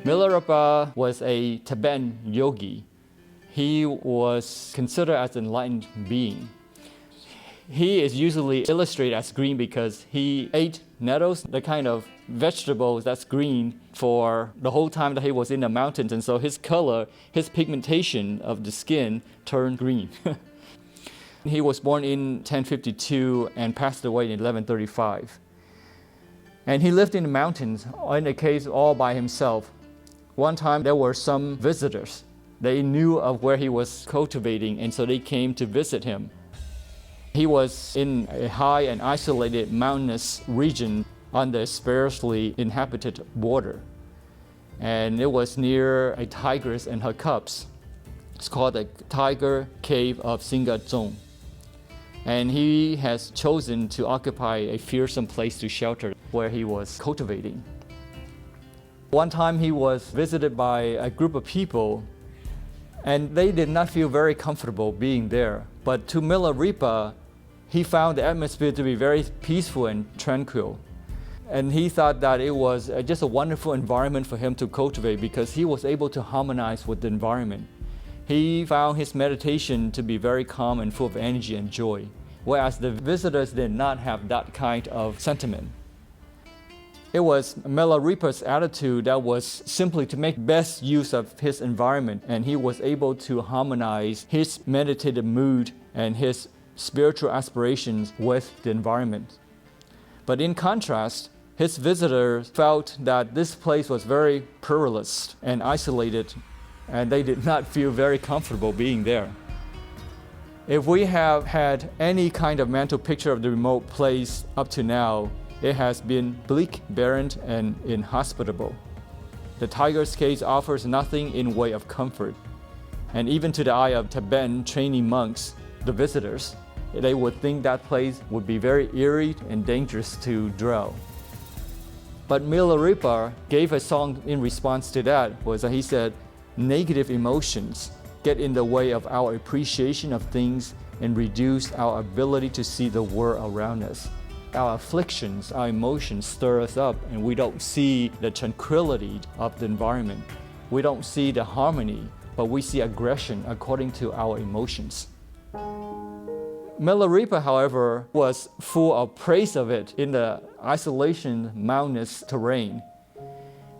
Milarepa was a Tibetan yogi. He was considered as an enlightened being. He is usually illustrated as green because he ate nettles, the kind of vegetables that's green, for the whole time that he was in the mountains. And so his color, his pigmentation of the skin turned green. He was born in 1052 and passed away in 1135. And he lived in the mountains, in a cave all by himself. One time there were some visitors. They knew of where he was cultivating, and so they came to visit him. He was in a high and isolated mountainous region on the sparsely inhabited border. And it was near a tigress and her cubs. It's called the Tiger Cave of Singazong. And he has chosen to occupy a fearsome place to shelter where he was cultivating. One time he was visited by a group of people, and they did not feel very comfortable being there. But to Milarepa, he found the atmosphere to be very peaceful and tranquil. And he thought that it was just a wonderful environment for him to cultivate because he was able to harmonize with the environment. He found his meditation to be very calm and full of energy and joy, whereas the visitors did not have that kind of sentiment. It was Milarepa's attitude that was simply to make best use of his environment, and he was able to harmonize his meditative mood and his spiritual aspirations with the environment. But in contrast, his visitors felt that this place was very perilous and isolated, and they did not feel very comfortable being there. If we have had any kind of mental picture of the remote place up to now, it has been bleak, barren, and inhospitable. The tiger's cave offers nothing in way of comfort. And even to the eye of Tibetan training monks, the visitors, they would think that place would be very eerie and dangerous to dwell. But Milarepa gave a song in response to that, was that he said, negative emotions get in the way of our appreciation of things and reduce our ability to see the world around us. Our afflictions, our emotions stir us up, and we don't see the tranquility of the environment. We don't see the harmony, but we see aggression according to our emotions. Milarepa, however, was full of praise of it in the isolation, mountainous terrain.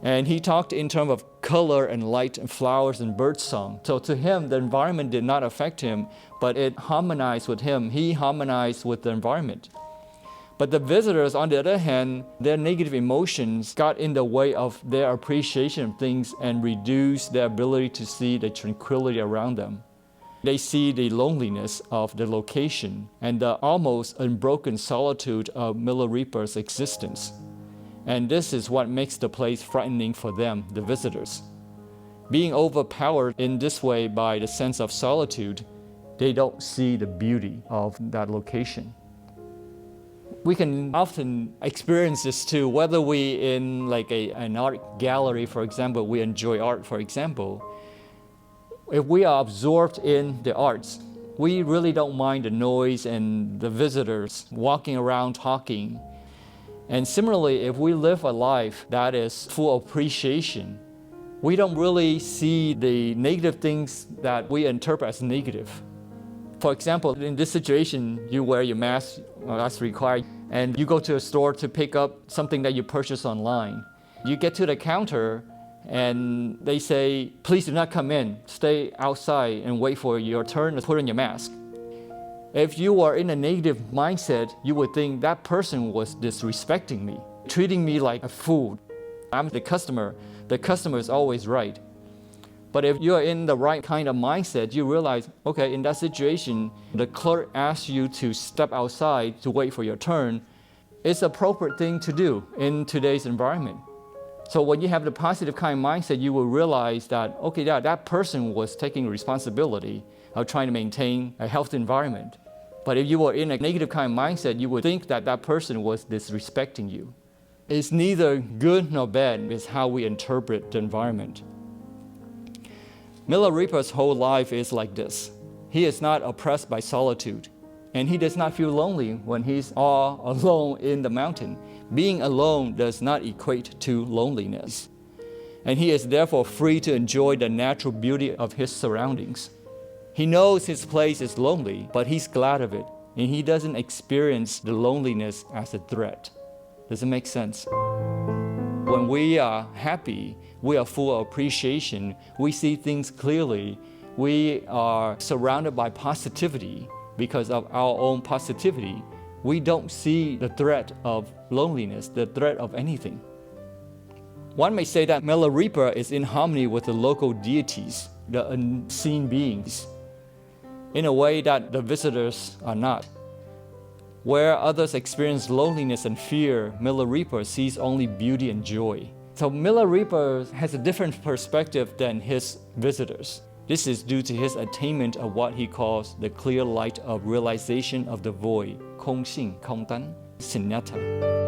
And he talked in terms of color and light and flowers and birdsong. So to him, the environment did not affect him, but it harmonized with him. He harmonized with the environment. But the visitors, on the other hand, their negative emotions got in the way of their appreciation of things and reduced their ability to see the tranquility around them. They see the loneliness of the location and the almost unbroken solitude of Milarepa's existence. And this is what makes the place frightening for them, the visitors. Being overpowered in this way by the sense of solitude, they don't see the beauty of that location. We can often experience this too, whether we in like an art gallery, for example, we enjoy art, for example. If we are absorbed in the arts, we really don't mind the noise and the visitors walking around talking. And similarly, if we live a life that is full of appreciation, we don't really see the negative things that we interpret as negative. For example, in this situation, you wear your mask, that's required, and you go to a store to pick up something that you purchase online. You get to the counter and they say, please do not come in, stay outside and wait for your turn to put on your mask. If you are in a negative mindset, you would think that person was disrespecting me, treating me like a fool. I'm the customer is always right. But if you're in the right kind of mindset, you realize, okay, in that situation, the clerk asks you to step outside to wait for your turn. It's an appropriate thing to do in today's environment. So when you have the positive kind of mindset, you will realize that, okay, that person was taking responsibility of trying to maintain a healthy environment. But if you were in a negative kind of mindset, you would think that that person was disrespecting you. It's neither good nor bad, it's how we interpret the environment. Milarepa's whole life is like this. He is not oppressed by solitude, and he does not feel lonely when he's all alone in the mountain. Being alone does not equate to loneliness. and he is therefore free to enjoy the natural beauty of his surroundings. He knows his place is lonely, but he's glad of it, and he doesn't experience the loneliness as a threat. Does it make sense? When we are happy, we are full of appreciation, we see things clearly, we are surrounded by positivity because of our own positivity. We don't see the threat of loneliness, the threat of anything. One may say that Milarepa is in harmony with the local deities, the unseen beings, in a way that the visitors are not. Where others experience loneliness and fear, Milarepa sees only beauty and joy. So Milarepa has a different perspective than his visitors. This is due to his attainment of what he calls the clear light of realization of the void, 空性, 空单, sunyata.